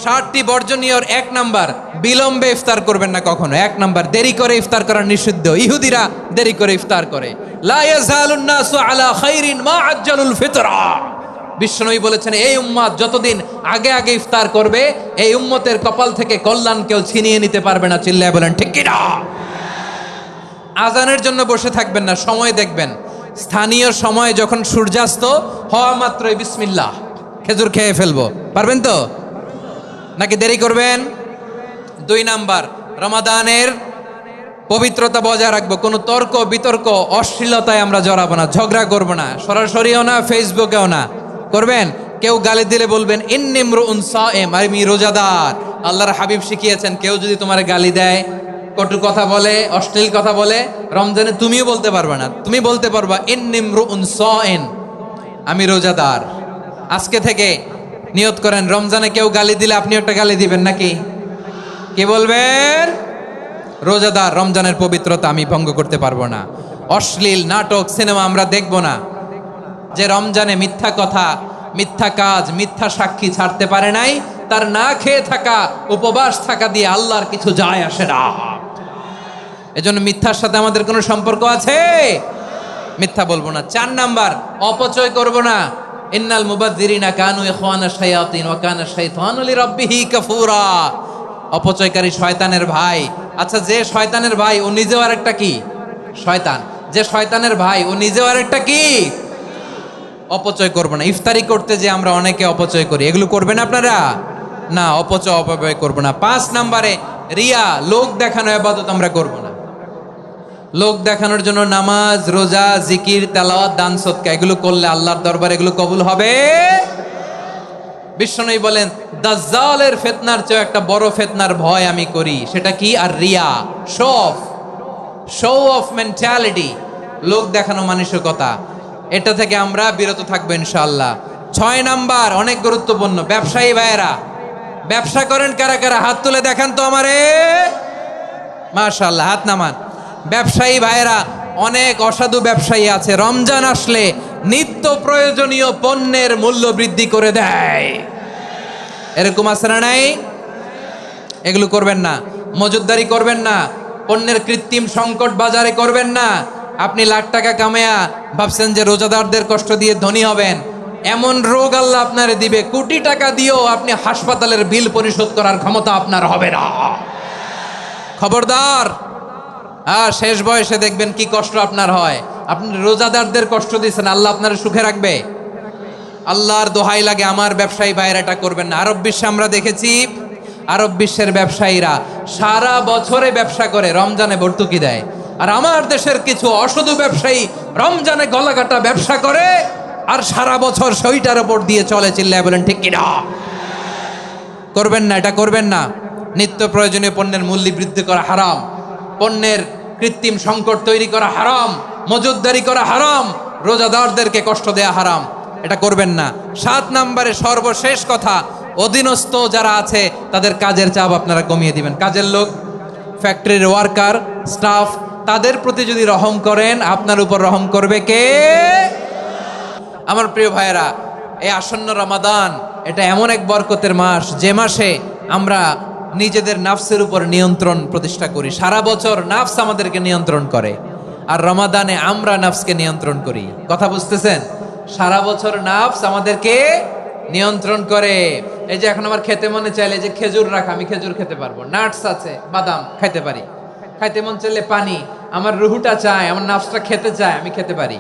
60টি বর্জনীয়র 1 number, বিলম্বে ইফতার করবেন না কখনো। 1 নাম্বার, দেরি করে ইফতার করা নিষিদ্ধ। ইহুদিরা দেরি করে ইফতার করে। লা ইয়াজালুন নাসু আলা খাইরিন মা আজ্জালুল ফিতরা। বিশ্বনবী বলেছেন, এই উম্মত যতদিন আগে আগে ইফতার করবে, এই উম্মতের কপাল থেকে কল্যাণ কেউ ছিনিয়ে নিতে পারবে না। চিল্লায় বলেন ঠিক কি না? আজানের জন্য বসে থাকবেন না, সময় দেখবেন। স্থানীয় সময় যখন সূর্যাস্ত হওয়া মাত্রই বিসমিল্লাহ, খেজুর খেয়ে ফেলবো। পারবেন তো নাকি দেরি করবেন? 2 নাম্বার, রমাদানের পবিত্রতা বজায় রাখবো। কোনো তর্ক বিতর্ক অশ্লীলতায় আমরা জড়াবো না, ঝগড়া করবো না, সরাসরিও না, ফেসবুকেও না। করবেন কেউ গালি দিলে বলবেন ইন্নিমরুউন সায়েম, আমি রোজাদার। আল্লাহর হাবিব শিখিয়েছেন, কেউ যদি তোমার গালি দেয়, কটু কথা বলে, অশ্লীল কথা বলে, রমজানে তুমিও বলতে পারবে না। তুমি বলতে পারবা ইন্নিমরুউন সায়েম, আমি রোজাদার। আজকে থেকে নিয়ত করেন, রমজানে কেউ গালি দিলে আপনি একটা গালি দিবেন নাকি? কি বলবেন? রোজাদার, রমজানের পবিত্রতা আমি ভঙ্গ করতে পারবো না। অশ্লীল নাটক সিনেমা আমরা দেখব না। যে রমজানে মিথ্যা কথা, মিথ্যা কাজ, মিথ্যা সাক্ষী ছাড়তে পারে নাই, তার না খেয়ে থাকা, উপবাস থাকা দিয়ে আল্লাহর কিছু যায় আসে না। এজন্য মিথ্যার সাথে আমাদের কোনো সম্পর্ক আছে? মিথ্যা বলবো না। 4 নাম্বার, অপচয় করব না। ইন্নাল মুবাযযিরিনা কানু ইখওয়ানা শায়াতিন ওয়া কানা শাইতানু লিরাব্বিহি কাফুরা। অপচয়কারী শয়তানের ভাই। আচ্ছা, যে শয়তানের ভাই ও নিজেও আরেকটা কি? শয়তান। যে শয়তানের ভাই ও নিজেও আরেকটা কি? অপচয় করব না। ইফতারি করতে যে আমরা অনেকে অপচয় করি, এগুলো করবেন আপনারা না। অপচয় অপব্যয় করব না। 5 নাম্বারে, রিয়া, লোক দেখানো ইবাদত আমরা করব না। লোক দেখানোর জন্য নামাজ, রোজা, জিকির, তেলাওয়াত, দান, সদকা এগুলো করলে আল্লাহর দরবারে এগুলো কবুল হবে। বিশ্বনবী বলেন, দাজ্জালের ফিতনার চেয়ে একটা বড় ফিতনার ভয় আমি করি, সেটা কি? আর রিয়া, শো অফ মেন্টালিটি, লোক দেখানো মানসিকতা। এটা থেকে আমরা বিরত থাকবো ইনশাআল্লাহ। 6 নাম্বার, অনেক গুরুত্বপূর্ণ। ব্যবসায়ী ভাইয়েরা, ব্যবসা করেন কারা কারা? হাত তুলে দেখান তো আমারে। মাশাআল্লাহ, হাত নামান। ব্যবসায়ী ভাইয়েরা, অনেক অসাধু ব্যবসায়ী আছে, রমজান আসলে নিত্য প্রয়োজনীয় পণ্যের মূল্য বৃদ্ধি করে দেয়। এরকম আছে না নাই? এগুলো করবেন না। মজুদদারি করবেন না। পণ্যের কৃত্রিম সংকট বাজারে করবেন না। আপনি লাখ টাকা কামায়া ভাবছেন যে রোজাদারদের কষ্ট দিয়ে ধনী হবেন। এমন রোগ আল্লাহ আপনারে দিবে, কোটি টাকা দিয়েও আপনি হাসপাতালের বিল পরিশোধ করার ক্ষমতা আপনার হবে না। খবরদার। শেষ বয়সে দেখবেন কি কষ্ট আপনার হয়। আপনি রোজাদারদের কষ্ট দিচ্ছেন, আল্লাহ আপনার সুখে রাখবে? আল্লাহর দোহাই লাগে, আমার ব্যবসায়ী ভাইয়েরা এটা করবেন না। আরব বিশ্বে আমরা দেখেছি, আরব বিশ্বের ব্যবসায়ীরা সারা বছরে ব্যবসা করে, রমজানে ভর্তুকি দেয়। আর আমার দেশের কিছু অসাধু ব্যবসায়ী রমজানে গলাকাটা ব্যবসা করে আর সারা বছর সইটার উপর দিয়ে চলে। চিল্লায় বলেন ঠিক কিনা? করবেন না, এটা করবেন না। নিত্য প্রয়োজনীয় পণ্যের মূল্য বৃদ্ধি করা হারাম, পণ্যের কৃত্রিম সংকট তৈরি করা হারাম, মজুদদারি করা হারাম, রোজাদারদেরকে কষ্ট দেয়া হারাম। এটা করবেন না। 7 নাম্বারে সর্বশেষ কথা, অধীনস্থ যারা আছে তাদের কাজের চাপ আপনারা কমিয়ে দিবেন। কাজের লোক, ফ্যাক্টরির ওয়ার্কার, স্টাফ, তাদের প্রতি যদি রহম করেন, আপনার উপর রহম করবে কে? আমার প্রিয় ভাইয়েরা, এই আসন্ন রমাদান এটা এমন এক বরকতের মাস, যে মাসে আমরা নিজেদের নাফসের উপর নিয়ন্ত্রণ প্রতিষ্ঠা করি। সারা বছর নাফস আমাদেরকে নিয়ন্ত্রণ করে, আর রমাদানে আমরা নাফসকে নিয়ন্ত্রণ করি। কথা বুঝতেছেন? সারা বছর নাফস আমাদেরকে নিয়ন্ত্রণ করে। এই যে এখন আমার খেতে মনে চাইলে যে খেজুর রাখা, আমি খেজুর খেতে পারবো। নাটস আছে, বাদাম খাইতে পারি। খাইতে মন চাইলে পানি, আমার রুহুটা চায়, আমার নাফসটা খেতে চায়, আমি খেতে পারি,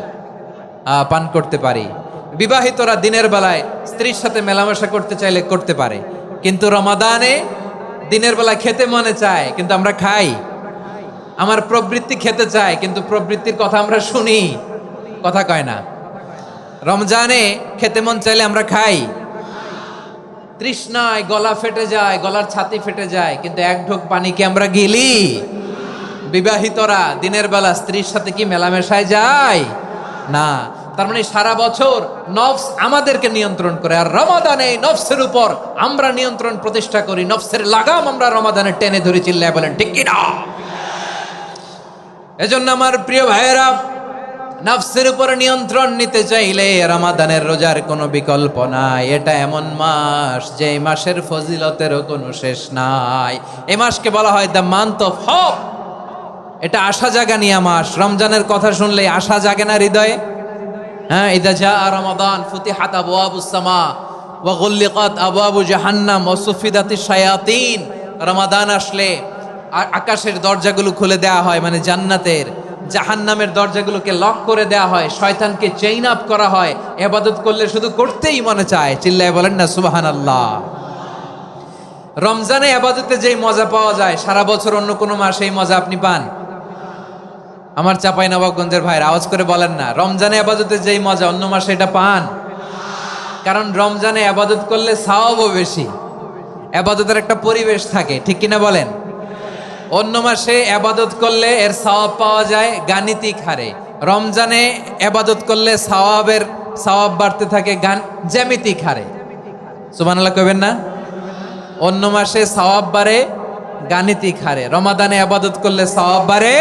পান করতে পারি। বিবাহিতরা দিনের বেলায় স্ত্রীর সাথে মেলামেশা করতে চাইলে করতে পারে, কিন্তু রমাদানে দিনের বেলায় খেতে মনে চায় কিন্তু আমরা খাই। আমার প্রবৃত্তি খেতে চায় কিন্তু প্রবৃত্তির কথা আমরা শুনি, কথা কয় না। রমজানে খেতে মন চাইলে আমরা খাই। তৃষ্ণায় গলা ফেটে যায়, গলার ছাতি ফেটে যায়, কিন্তু এক ঢোক পানি কি আমরা গিলি? বিবাহিতরা দিনের বেলা স্ত্রীর সাথে কি মেলামেশায় যায় না। তার মানে সারা বছর নফস আমাদেরকে নিয়ন্ত্রণ করে, আর রমাদানে নফসের উপর আমরা নিয়ন্ত্রণ প্রতিষ্ঠা করি। নফসের লাগাম আমরা রমাদানে টেনে ধরে। চিল্লায় বলেন ঠিক কিনা? এজন্য আমার প্রিয় ভাইয়েরা, নফসের উপর নিয়ন্ত্রণ নিতে চাইলে রমাদানের রোজার কোনো বিকল্প নাই। এটা এমন মাস যে মাসের ফজিলতেরও কোনো শেষ নাই। এই মাসকে বলা হয় দ্য মান্থ অফ হোপ। এটা আশা জাগানিয়া মাস। রমজানের কথা শুনলে আশা জাগে না হৃদয়ে? হ্যাঁ, ইদা জা রমাদান ফুতিহাত আবওয়াবুস সামা ওয়া গুল্লিকাত আবওয়াবু জাহান্নাম ওয়া সুফিদাতিশ শায়াতিন। রমাদান আসলে আকাশের দরজাগুলো খুলে দেয়া হয়, মানে জান্নাতের। জাহান্নামের দরজাগুলোকে লক করে দেয়া হয়, শয়তানকে চেইন আপ করা হয়। ইবাদত করলে শুধু করতেই মনে চায়। চিল্লায় বলেন না সুবহানাল্লাহ। রমজানে ইবাদতে যেই মজা পাওয়া যায় সারা বছর অন্য কোনো মাসে এই মজা আপনি পান? আমার চাঁপাইনবাবগঞ্জের ভাইরা আওয়াজ করে বলেন না, রমজানে ইবাদতে যেই মজা অন্য মাসে এটা পান? কারণ রমজানে ইবাদত করলে সওয়াবও বেশি, ইবাদতের একটা পরিবেশ থাকে, ঠিক কিনা বলেন? অন্য মাসে ইবাদত করলে এর সওয়াব পাওয়া যায় গাণিতিক হারে, রমজানে ইবাদত করলে সওয়াব বাড়তে থাকে জ্যামিতিক হারে। সুবহানাল্লাহ কইবেন না? অন্য মাসে সওয়াব বাড়ে গাণিতিক হারে, রমাদানে ইবাদত করলে সওয়াব বাড়ে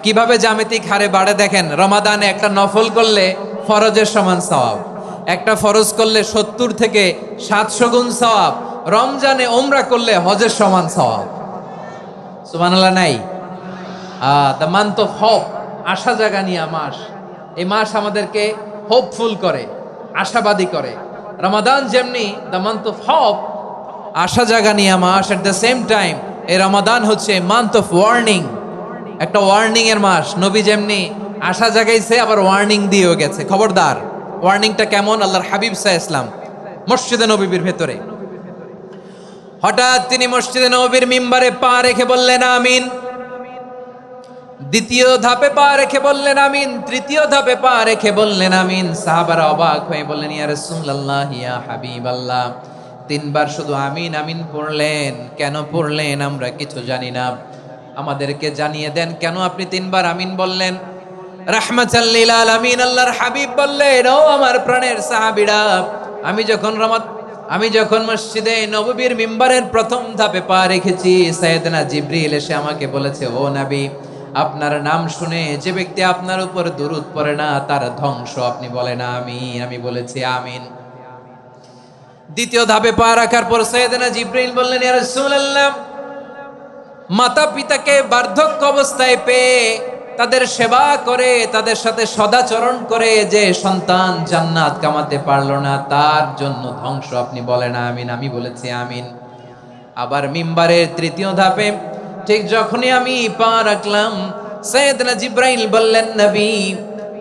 কিভাবে জ্যামিতিক হারে বাড়ে দেখেন। রমাদানে একটা নফল করলে ফরজের সমান সওয়াব, একটা ফরজ করলে 70 থেকে 700 গুণ সওয়াব, রমজানে ওমরা করলে হজের সমান সওয়াব। সুবহানাল্লাহ নাই? দ্য মান্থ অফ হোপ, আশা জাগানিয়া মাস। এই মাস আমাদেরকে হোপফুল করে, আশাবাদী করে। রমাদান যেমনি দ্য মান্থ অফ হোপ, আশা জাগানিয়া মাস, এট দ্য সেম টাইম এই রমাদান হচ্ছে মান্থ অফ ওয়ার্নিং, একটা ওয়ার্নিং এর মাস। নবী যেমনি আশা জাগাইছে আবার ওয়ার্নিং দিয়েও গেছে, খবরদার। ওয়ার্নিংটা কেমন? আল্লাহর হাবিব সাল্লাল্লাহু আলাইহি ওয়াসাল্লাম মসজিদে নববীর ভেতরে হঠাৎ তিনি মসজিদে নববীর মিম্বারে পা রেখে বললেন আমিন। দ্বিতীয় ধাপে পা রেখে বললেন আমিন, তৃতীয় ধাপে পা রেখে বললেন আমিন। সাহাবারা অবাক হয়ে বললেন ইয়া রাসূলুল্লাহ, ইয়া হাবিবাল্লাহ, 3 বার শুধু আমিন আমিন পড়লেন, কেন পড়লেন আমরা কিছু জানি না, আমাদেরকে জানিয়ে দেন কেন আপনি 3 বার আমিন বললেন। রাহমাতাল লিল আলামিন আল্লাহর হাবিব বললেন, ও আমার প্রাণের সাহাবীরা, আমি যখন মসজিদে নববীর মিম্বারের প্রথম ধাপে পা রেখেছি, সাইয়েদনা জিবরিল এসে আমাকে বলেছে, ও নবী, আপনার নাম শুনে যে ব্যক্তি আপনার উপর দুরূদ পড়ে না তার ধ্বংস। আপনি বলেন আমিন। আমি বলেছি আমিন। দ্বিতীয় ধাপে পা রাখার পর সাইয়েদনা জিবরিল বললেন, ইয়া রাসূলুল্লাহ, মাতা পিতাকে বার্ধক্য অবস্থায় পেয়ে তাদের সেবা করে, তাদের সাথে সদাচরণ করে যে সন্তান জান্নাত কামাতে পারলো না তার জন্য ধ্বংস। আপনি বলেন আমিন। আমি বলেছি আমিন। আবার মিম্বারের তৃতীয় ধাপে ঠিক যখনই আমি পা রাখলাম, সাইয়েদনা জিবরাইল বললেন, নবী,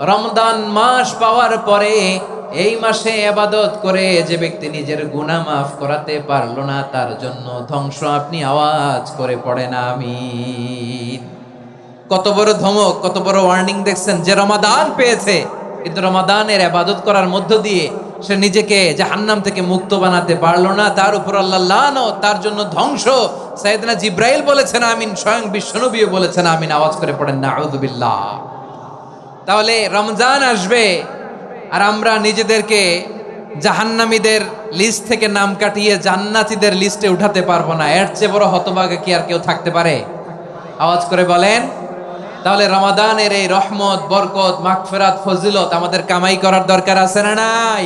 রমজান মাস পাওয়ার পরে এই মাসে ইবাদত করে যে ব্যক্তি নিজের গুনাহ মাফ করাতে পারলো না তার জন্য ধ্বংস। আপনি আওয়াজ করে পড়েন আমিন। কত বড় ধমক, কত বড় ওয়ার্নিং দেখছেন। যে রমাদান পেয়েছে কিন্তু রমাদানের ইবাদত করার মধ্য দিয়ে সে নিজেকে জাহান্নাম থেকে মুক্ত বানাতে পারলো না, তার উপর আল্লাহ লানত, তার জন্য ধ্বংস। সাইয়েদনা জিবরাইল বলেছেন আমিন, স্বয়ং বিশ্বনবীও বলেছেন আমিন। আওয়াজ করে পড়েন নাউযুবিল্লাহ। তাহলে রমজান আসবে আর আমরা নিজেদেরকে জাহান্নামীদের লিস্ট থেকে নাম কাটিয়ে জান্নাতীদের লিস্টে উঠাতে পারবো না। এর চেয়ে বড় হতভাগা কি আর কেউ থাকতে পারে? আওয়াজ করে বলেন। তাহলে রমাদানের এই রহমত, বরকত, মাগফিরাত, ফজিলত আমাদের কামাই করার দরকার আছে না নাই?